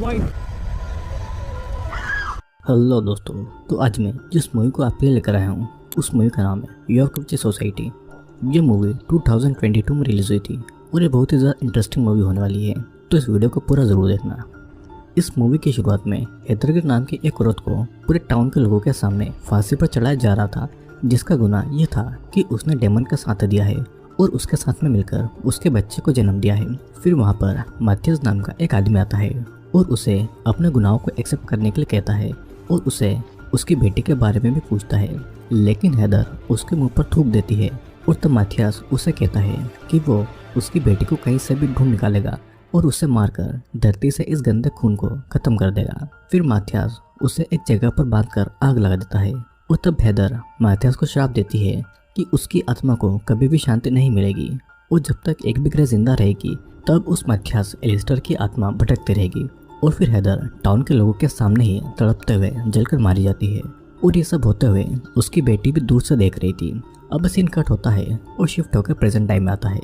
Rewind. Hello दोस्तों, तो आज मैं जिस मूवी को आपके लिए लेकर आया हूँ उस मूवी का नाम है यॉर्कविच सोसाइटी। ये मूवी 2022 में रिलीज हुई थी और ये बहुत ही ज़्यादा इंटरेस्टिंग मूवी होने वाली है, तो इस वीडियो को पूरा ज़रूर देखना। इस मूवी की शुरुआत में हेदर नाम की एक औरत को पूरे टाउन के लोगों के सामने फांसी पर चढ़ाया जा रहा था, जिसका गुनाह ये था कि उसने डेमन का साथ दिया है और उसके साथ में मिलकर उसके बच्चे को जन्म दिया है। फिर वहाँ पर माथियस नाम का एक आदमी आता है और उसे अपने गुनाहों को एक्सेप्ट करने के लिए कहता है और उसे उसकी बेटी के बारे में भी पूछता है, लेकिन हेदर उसके मुंह पर थूक देती है और तब माथियस उसे कहता है कि वो उसकी बेटी को कहीं से भी ढूंढ निकालेगा और उसे मारकर धरती से इस गंदे खून को खत्म कर देगा। फिर माथियस उसे एक जगह पर बांधकर आग लगा देता है और तब हेदर माथियस को श्राप देती है कि उसकी आत्मा को कभी भी शांति नहीं मिलेगी और जब तक एक भी ग्रह जिंदा रहेगी तब उस माथियस एलिस्टर की आत्मा भटकती रहेगी। और फिर हेदर टाउन के लोगों के सामने ही तड़पते हुए जलकर मारी जाती है और ये सब होते हुए उसकी बेटी भी दूर से देख रही थी। अब सीन कट होता है और शिफ्ट होकर प्रेजेंट टाइम में आता है,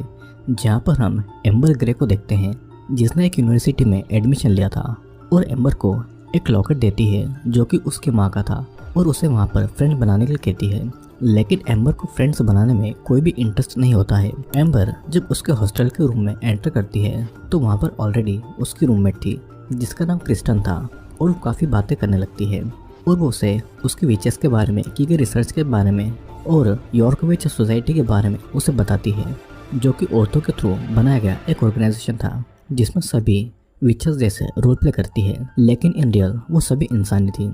जहाँ पर हम एम्बर ग्रे को देखते हैं जिसने एक यूनिवर्सिटी में एडमिशन लिया था और एम्बर को एक लॉकेट देती है जो कि उसकी माँ का था और उसे वहाँ पर फ्रेंड बनाने के लिए कहती है, लेकिन एम्बर को फ्रेंड्स बनाने में कोई भी इंटरेस्ट नहीं होता है। एम्बर जब उसके हॉस्टल के रूम में एंटर करती है तो वहाँ पर ऑलरेडी उसकी रूममेट थी जिसका नाम क्रिस्टन था और वो काफ़ी बातें करने लगती है और वो उसे उसके विचेस के बारे में की गई रिसर्च के बारे में और यॉर्कविच सोसाइटी के बारे में उसे बताती है, जो कि औरतों के थ्रू बनाया गया एक ऑर्गेनाइजेशन था जिसमें सभी विचेस जैसे रोल प्ले करती है, लेकिन इन रियल वो सभी इंसानी थी।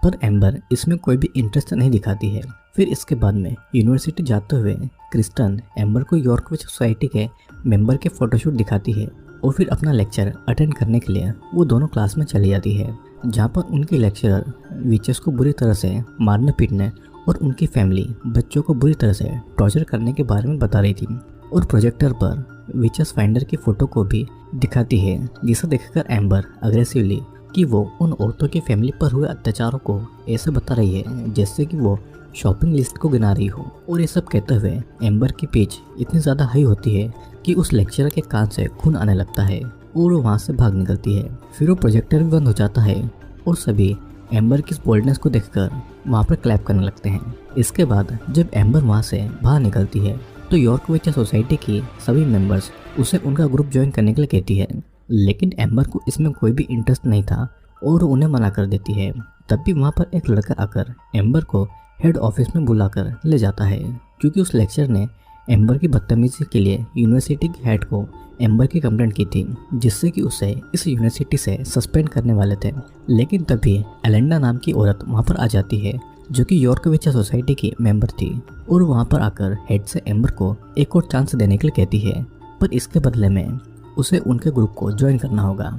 पर एम्बर इसमें कोई भी इंटरेस्ट नहीं दिखाती है। फिर इसके बाद में यूनिवर्सिटी जाते हुए क्रिस्टन एम्बर को यॉर्कविच सोसाइटी के मेंबर के फोटोशूट दिखाती है और फिर अपना लेक्चर अटेंड करने के लिए वो दोनों क्लास में चली जाती है, जहाँ पर उनकी लेक्चरर विचेस को बुरी तरह से मारने पीटने और उनकी फैमिली बच्चों को बुरी तरह से टॉर्चर करने के बारे में बता रही थी और प्रोजेक्टर पर विचेस फाइंडर की फ़ोटो को भी दिखाती है, जिसे देखकर एम्बर अग्रेसिवली कि वो उन औरतों की फैमिली पर हुए अत्याचारों को ऐसे बता रही है जैसे कि वो शॉपिंग लिस्ट को गिना रही हो। और ये सब कहते हुए एम्बर की पिच इतनी ज़्यादा हाई होती है कि उस लेक्चरर के कान से खून आने लगता है और वो वहाँ से भाग निकलती है। फिर वो प्रोजेक्टर भी बंद हो जाता है और सभी एम्बर की बोल्डनेस को देखकर वहाँ पर क्लैप करने लगते हैं। इसके बाद जब एम्बर वहाँ से बाहर निकलती है तो यॉर्कविच सोसाइटी की सभी मेंबर्स उसे उनका ग्रुप ज्वाइन करने के लिए कहती है, लेकिन एम्बर को इसमें कोई भी इंटरेस्ट नहीं था और उन्हें मना कर देती है। तब भी वहाँ पर एक लड़का आकर एम्बर को हेड ऑफिस में बुलाकर ले जाता है, क्योंकि उस लेक्चर ने एम्बर की बदतमीजी के लिए यूनिवर्सिटी के हेड को एम्बर की कंप्लेंट की थी, जिससे कि उसे इस यूनिवर्सिटी से सस्पेंड करने वाले थे। लेकिन तभी एलेंडा नाम की औरत वहाँ पर आ जाती है जो कि यॉर्कविच सोसाइटी की मेंबर थी और वहाँ पर आकर हेड से एम्बर को एक और चांस देने के लिए कहती है, पर इसके बदले में उसे उनके ग्रुप को ज्वाइन करना होगा।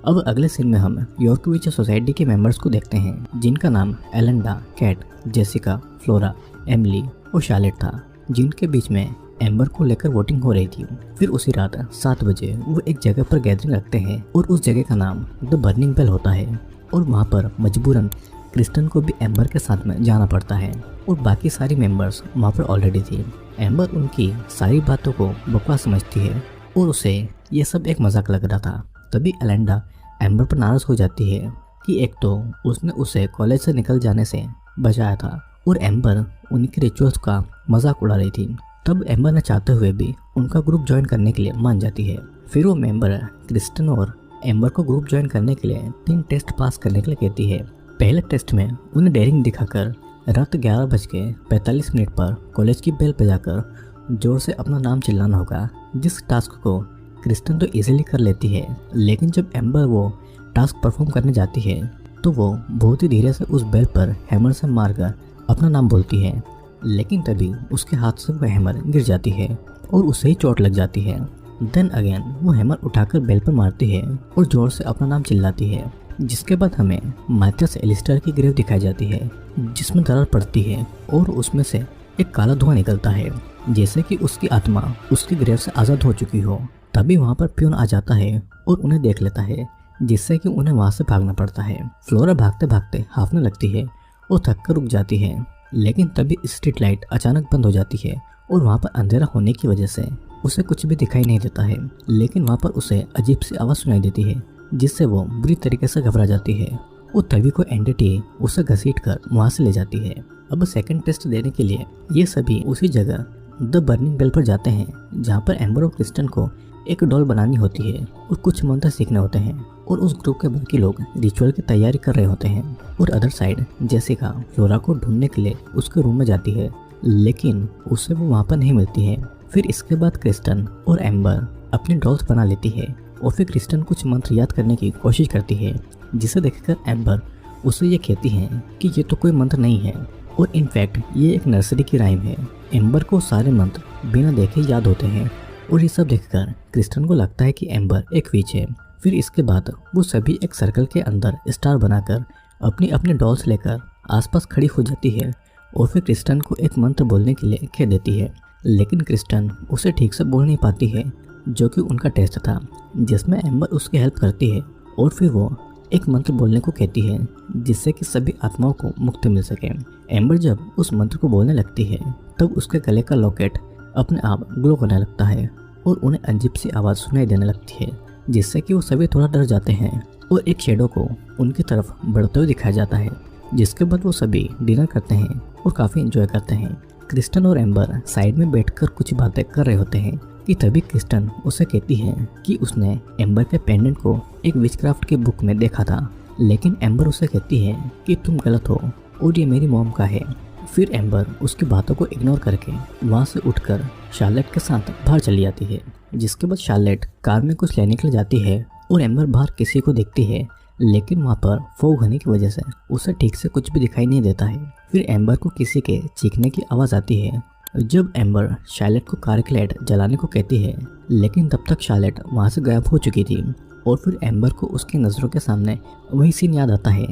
अब अगले सीन में हम यॉर्कविच सोसाइटी के मेंबर्स को देखते हैं, जिनका नाम एलेंडा, कैट, जेसिका, फ्लोरा, एमिली और शार्लेट था, जिनके बीच में एम्बर को लेकर वोटिंग हो रही थी। फिर उसी रात 7 बजे वो एक जगह पर गैदरिंग रखते हैं और उस जगह का नाम द बर्निंग बेल होता है और वहाँ पर मजबूरन क्रिस्टन को भी एम्बर के साथ में जाना पड़ता है और बाकी सारी मेंबर्स वहाँ पर ऑलरेडी थी। एम्बर उनकी सारी बातों को बकवास समझती है और उसे ये सब एक मजाक लग रहा था। तभी एलेंडा एम्बर पर नाराज हो जाती है कि एक तो उसने उसे कॉलेज से निकल जाने से बचाया था और एम्बर उनके रिचुअल्स का मजाक उड़ा रही थी। तब एम्बर ने चाहते हुए भी उनका ग्रुप ज्वाइन करने के लिए मान जाती है। फिर वो मेंबर क्रिस्टन और एम्बर को ग्रुप ज्वाइन करने के लिए 3 टेस्ट पास करने के लिए कहती है। पहले टेस्ट में उन्हें डेयरिंग दिखाकर रात 11:45 पर कॉलेज की बेल बजाकर जोर से अपना नाम चिल्लाना होगा, जिस टास्क को क्रिस्टन तो इजीली कर लेती है, लेकिन जब एम्बर वो टास्क परफॉर्म करने जाती है तो वो बहुत ही धीरे से उस बेल पर हैमर से मारकर अपना नाम बोलती है, लेकिन तभी उसके हाथ से वो हैमर गिर जाती है और उसे ही चोट लग जाती है। देन अगेन वो हैमर उठाकर बेल पर मारती है और जोर से अपना नाम चिल्लाती है, जिसके बाद हमें माथियस एलिस्टर की ग्रेव दिखाई जाती है, जिसमें दरार पड़ती है और उसमें से एक काला धुआं निकलता है, जैसे कि उसकी आत्मा उसकी ग्रेव से आज़ाद हो चुकी हो। तभी वहाँ पर प्यून आ जाता है और उन्हें देख लेता है, जिससे कि उन्हें वहाँ से भागना पड़ता है। फ्लोरा भागते भागते हाफने लगती है और थक कर रुक जाती है, लेकिन तभी स्ट्रीट लाइट अचानक बंद हो जाती है और वहाँ पर अंधेरा होने की वजह से उसे कुछ भी दिखाई नहीं देता है, लेकिन वहाँ पर उसे अजीब सी आवाज़ सुनाई देती है, जिससे वो बुरी तरीके से घबरा जाती है और तभी को एंटिटी उसे घसीट कर वहाँ से ले जाती है। अब सेकंड टेस्ट देने के लिए ये सभी उसी जगह द बर्निंग बेल पर जाते हैं जहाँ पर एम्बर और क्रिस्टन को एक डॉल बनानी होती है और कुछ मंत्र सीखने होते हैं और उस ग्रुप के बाकी लोग रिचुअल की तैयारी कर रहे होते हैं। और अदर साइड जेसिका फ्लोरा को ढूंढने के लिए उसके रूम में जाती है, लेकिन उसे वो वहाँ पर नहीं मिलती है। फिर इसके बाद क्रिस्टन और एम्बर अपनी डॉल्स बना लेती है और फिर क्रिस्टन कुछ मंत्र याद करने की कोशिश करती है, जिसे देखकर एम्बर उसे ये कहती है कि ये तो कोई मंत्र नहीं है और इनफैक्ट ये एक नर्सरी की राइम है। एम्बर को सारे मंत्र बिना देखे याद होते हैं और ये सब देखकर क्रिस्टन को लगता है कि एम्बर एक विच है। फिर इसके बाद वो सभी एक सर्कल के अंदर स्टार बनाकर अपनी अपनी डॉल्स लेकर आसपास खड़ी हो जाती है और फिर क्रिस्टन को एक मंत्र बोलने के लिए कह देती है, लेकिन क्रिस्टन उसे ठीक से बोल नहीं पाती है, जो कि उनका टेस्ट था, जिसमें एम्बर उसकी हेल्प करती है और फिर वो एक मंत्र बोलने को कहती है जिससे कि सभी आत्माओं को मुक्ति मिल सके। एम्बर जब उस मंत्र को बोलने लगती है तब उसके गले का लॉकेट अपने आप ग्लो करने लगता है और उन्हें अजीब सी आवाज़ सुनाई देने लगती है, जिससे कि वो सभी थोड़ा डर जाते हैं और एक शेडो को उनकी तरफ बढ़ते हुए दिखाया जाता है। जिसके बाद वो सभी डिनर करते हैं और काफ़ी एंजॉय करते हैं। क्रिस्टन और एम्बर साइड में बैठकर कुछ बातें कर रहे होते हैं कि तभी क्रिस्टन उसे कहती है कि उसने एम्बर के पेंडेंट को एक विचक्राफ्ट की बुक में देखा था, लेकिन एम्बर उसे कहती है कि तुम गलत हो और ये मेरी मॉम का है। फिर एम्बर उसकी बातों को इग्नोर करके वहाँ से उठकर शार्लेट के साथ बाहर चली जाती है। जिसके बाद शार्लेट कार में कुछ लेने के लिए जाती है और एम्बर बाहर किसी को देखती है, लेकिन वहाँ पर फॉग होने की वजह से उसे ठीक से कुछ भी दिखाई नहीं देता है। फिर एम्बर को किसी के चीखने की आवाज़ आती है। जब एम्बर शार्लेट को कार की लाइट जलाने को कहती है, लेकिन तब तक शार्लेट वहाँ से गायब हो चुकी थी और फिर एम्बर को उसकी नज़रों के सामने वही सीन याद आता है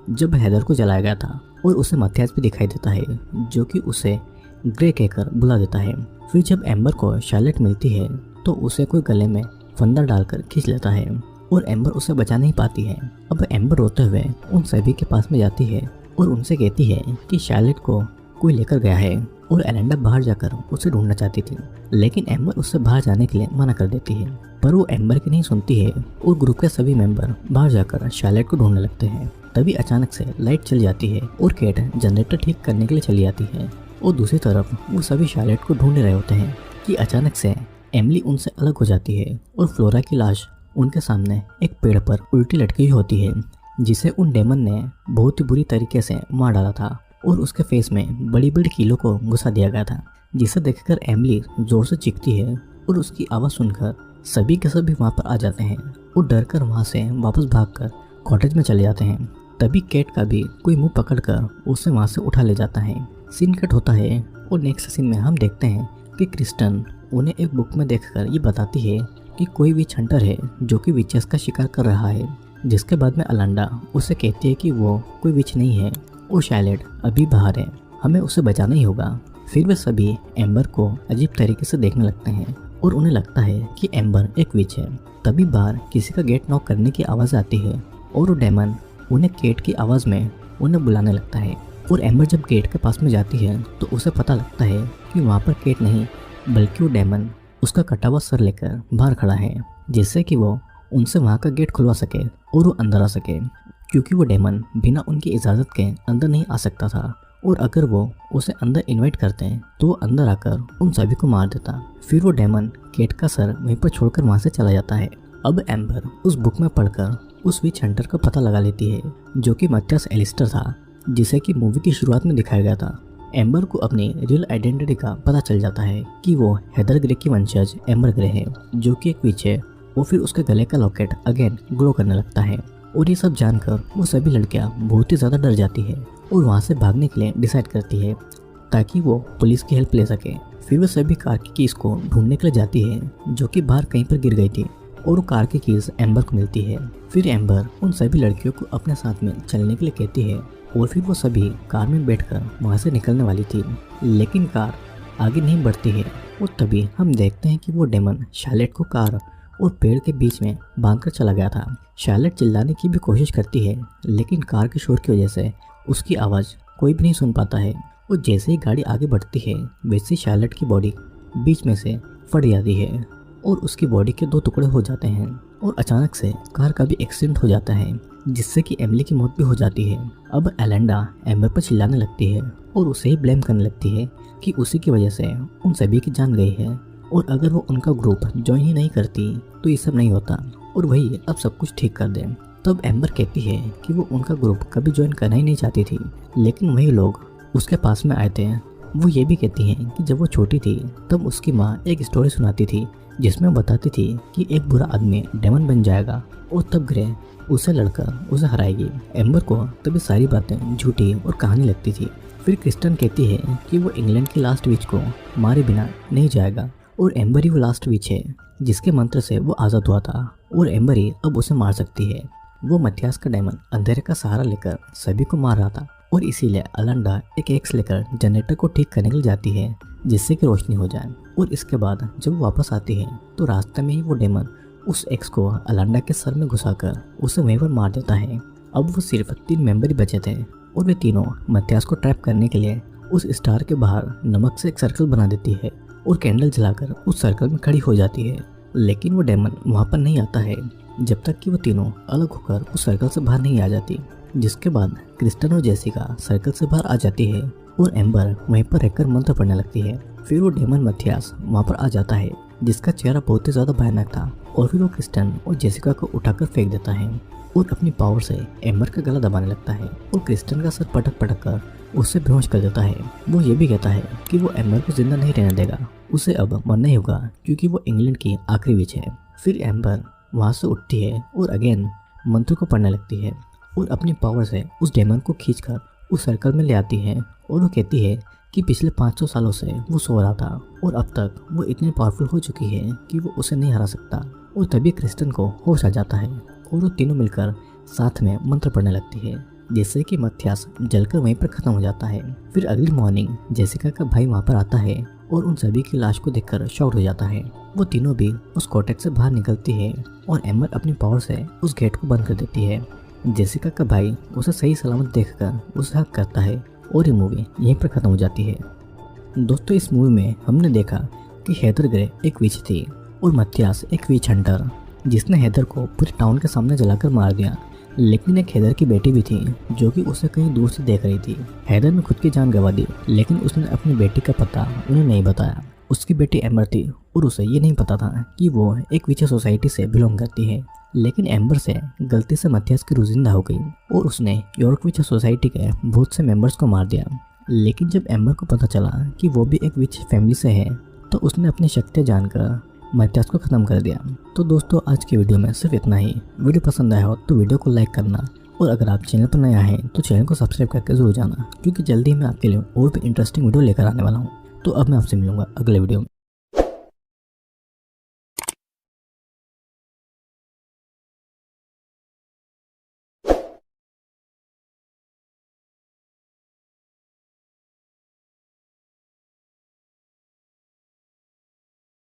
जब हेदर को जलाया गया था और उसे मथियास भी दिखाई देता है, जो कि उसे ग्रे कहकर बुला देता है। फिर जब एम्बर को शार्लेट मिलती है तो उसे कोई गले में फंदा डालकर खींच लेता है और एम्बर उसे बचा नहीं पाती है। अब एम्बर रोते हुए उन सभी के पास में जाती है और उनसे कहती है कि शार्लेट को कोई लेकर गया है और एलेंडा बाहर जाकर उसे ढूंढना चाहती थी, लेकिन एम्बर उससे बाहर जाने के लिए मना कर देती है। पर वो एम्बर की नहीं सुनती है और ग्रुप के सभी मेंबर बाहर जाकर शार्लेट को ढूंढने लगते हैं। तभी अचानक से लाइट चली जाती है और केट जनरेटर ठीक करने के लिए चली जाती है और दूसरी तरफ वो सभी शार्लेट को ढूंढ रहे होते हैं कि अचानक से एमिली उनसे अलग हो जाती है और फ्लोरा की लाश उनके सामने एक पेड़ पर उल्टी लटकी हुई होती है, जिसे उन डेमन ने बहुत ही बुरी तरीके से मार डाला था और उसके फेस में बड़ी बड़ी कीलों को घुसा दिया गया था, जिसे देखकर एमिली जोर से चीखती है और उसकी आवाज़ सुनकर सभी के सभी वहाँ पर आ जाते हैं और डर कर वहाँ से वापस भागकर कॉटेज में चले जाते हैं। तभी केट का भी कोई मुंह पकड़कर उसे वहाँ से उठा ले जाता है। सीन कट होता है और नेक्स्ट सीन में हम देखते हैं कि क्रिस्टन उन्हें एक बुक में देखकर ये बताती है कि कोई विच हंटर है जो कि विचेस का शिकार कर रहा है। जिसके बाद में अलांडा उसे कहती है कि वो कोई विच नहीं है और शार्लेट अभी बाहर है, हमें उसे बचाना ही होगा। फिर वे सभी एम्बर को अजीब तरीके से देखने लगते हैं और उन्हें लगता है कि एम्बर एक विच है। तभी बाहर किसी का गेट नॉक करने की आवाज़ आती है और वो डेमन उन्हें केट की आवाज़ में उन्हें बुलाने लगता है और एम्बर जब गेट के पास में जाती है तो उसे पता लगता है कि वहाँ पर केट नहीं बल्कि वो डेमन उसका कटा हुआ सर लेकर बाहर खड़ा है, जिससे कि वो उनसे वहाँ का गेट खुलवा सके और वो अंदर आ सके, क्योंकि वो डेमन बिना उनकी इजाज़त के अंदर नहीं आ सकता था और अगर वो उसे अंदर इनवाइट करते हैं तो वो अंदर आकर उन सभी को मार देता। फिर वो डेमन केट का सर वहीं पर छोड़कर वहाँ से चला जाता है। अब एम्बर उस बुक में पढ़कर उस विच हंटर का पता लगा लेती है जो कि मथियास एलिस्टर था, जिसे कि मूवी की शुरुआत में दिखाया गया था। एम्बर को अपनी रियल आइडेंटिटी का पता चल जाता है कि वो हेदर ग्रे की वंशज एम्बर ग्रे है, जो कि एक विच है। और फिर उसके गले का लॉकेट अगेन ग्लो करने लगता है और ये सब जानकर वो सभी लड़कियां बहुत ही ज़्यादा डर जाती है और वहाँ से भागने के लिए डिसाइड करती है ताकि वो पुलिस की हेल्प ले सके। फिर वो सभी कार की कीज़ को ढूंढने के लिए जाती है जो कि बाहर कहीं पर गिर गई थी और वो कार की कीज़ एम्बर को मिलती है। फिर एम्बर उन सभी लड़कियों को अपने साथ में चलने के लिए कहती है और फिर वो सभी कार में बैठकर वहाँ से निकलने वाली थी, लेकिन कार आगे नहीं बढ़ती है और तभी हम देखते हैं कि वो डेमन शार्लेट को कार और पेड़ के बीच में बांधकर चला गया था। शार्लेट चिल्लाने की भी कोशिश करती है, लेकिन कार के शोर की वजह से उसकी आवाज़ कोई भी नहीं सुन पाता है और जैसे ही गाड़ी आगे बढ़ती है वैसे ही शार्लेट की बॉडी बीच में से फट जाती है और उसकी बॉडी के दो टुकड़े हो जाते हैं और अचानक से कार का भी एक्सीडेंट हो जाता है जिससे कि एमिली की मौत भी हो जाती है। अब एलेंडा एम्बर पर चिल्लाने लगती है और उसे ही ब्लेम करने लगती है कि उसी की वजह से उन सभी की जान गई है और अगर वो उनका ग्रुप ज्वाइन ही नहीं करती तो ये सब नहीं होता और वही अब सब कुछ ठीक कर दे। तब एम्बर कहती है कि वो उनका ग्रुप कभी ज्वाइन करना ही नहीं चाहती थी, लेकिन वही लोग उसके पास में आए थे। वो ये भी कहती हैं कि जब वो छोटी थी तब उसकी माँ एक स्टोरी सुनाती थी जिसमें वो बताती थी कि एक बुरा आदमी डेमन बन जाएगा और तब ग्रे उसे लड़कर उसे हराएगी। एम्बर को तभी सारी बातें झूठी और कहानी लगती थी। फिर क्रिस्टन कहती है कि वो इंग्लैंड की लास्ट विच को मारे बिना नहीं जाएगा और एम्बर ही वो लास्ट विच है जिसके मंत्र से वो आज़ाद हुआ था और एम्बर ही अब उसे मार सकती है। वो मथियास का डायमंड अंधेरे का सहारा लेकर सभी को मार रहा था और इसीलिए अलांडा एक एक्स लेकर जनरेटर को ठीक करने के लिए जाती है जिससे कि रोशनी हो जाए। और इसके बाद जब वो वापस आती है तो रास्ते में ही वो डेमन उस एक्स को अलांडा के सर में घुसाकर उसे वहीं पर मार देता है। अब वो सिर्फ 3 मेंबर ही बचे थे और वे तीनों मथियास को ट्रैप करने के लिए उस स्टार के बाहर नमक से एक सर्कल बना देती है और कैंडल जलाकर उस सर्कल में खड़ी हो जाती है। लेकिन वो डेमन वहाँ पर नहीं आता है जब तक कि वो तीनों अलग होकर उस सर्कल से बाहर नहीं आ जाती। जिसके बाद क्रिस्टन और जेसिका सर्कल से बाहर आ जाती है और एम्बर वहीं पर रहकर मंत्र पढ़ने लगती है। फिर वो डेमन मथियास वहाँ पर आ जाता है जिसका चेहरा बहुत ही ज़्यादा भयानक था और फिर वो क्रिस्टन और जेसिका को उठाकर फेंक देता है और अपनी पावर से एम्बर का गला दबाने लगता है और क्रिस्टन का सर पटक पटक कर उससे बेहोश कर देता है। वो ये भी कहता है कि वो एम्बर को जिंदा नहीं रहने देगा, उसे अब मरना ही होगा क्योंकि वो इंग्लैंड की आखिरी विच है। फिर एम्बर वहाँ से उठती है और अगेन मंत्र को पढ़ने लगती है और अपनी पावर से उस डेमन को खींचकर उस सर्कल में ले आती है और वो कहती है कि पिछले 500 सालों से वो सो रहा था और अब तक वो इतनी पावरफुल हो चुकी है कि वो उसे नहीं हरा सकता। और तभी क्रिस्टन को होश आ जाता है और वो तीनों मिलकर साथ में मंत्र पढ़ने लगती है जिससे कि मथियास जलकर वहीं पर खत्म हो जाता है। फिर अगली मॉर्निंग जेसिका का भाई वहाँ पर आता है और उन सभी की लाश को देखकर शॉक हो जाता है। वो तीनों भी उस कॉटेज से बाहर निकलती है और एम्बर अपनी पावर से उस गेट को बंद कर देती है। जेसिका का भाई उसे सही सलामत देखकर उसे हक करता है और ये मूवी यहीं पर ख़त्म हो जाती है। दोस्तों इस मूवी में हमने देखा कि हेदर ग्रे एक विच थी और मथियास एक विच हंटर जिसने हेदर को पूरे टाउन के सामने जलाकर मार दिया। लेकिन एक हेदर की बेटी भी थी जो कि उसे कहीं दूर से देख रही थी। हेदर ने खुद की जान गंवा दी लेकिन उसने अपनी बेटी का पता उन्हें नहीं बताया। उसकी बेटी एम्बर थी और उसे ये नहीं पता था कि वो एक विच सोसाइटी से बिलोंग करती है। लेकिन एम्बर से गलती से मथियास की रूह जिंदा हो गई और उसने यॉर्क विच सोसाइटी के बहुत से मेंबर्स को मार दिया। लेकिन जब एम्बर को पता चला कि वो भी एक विच फैमिली से है तो उसने अपनी शक्तियाँ जानकर मथियास को ख़त्म कर दिया। तो दोस्तों आज की वीडियो में सिर्फ इतना ही। वीडियो पसंद आया हो तो वीडियो को लाइक करना और अगर आप चैनल पर नए आए हैं तो चैनल को सब्सक्राइब करके जरूर जाना क्योंकि जल्दी ही मैं आपके लिए और भी इंटरेस्टिंग वीडियो लेकर आने वाला हूँ। तो अब मैं आपसे मिलूंगा अगले वीडियो में।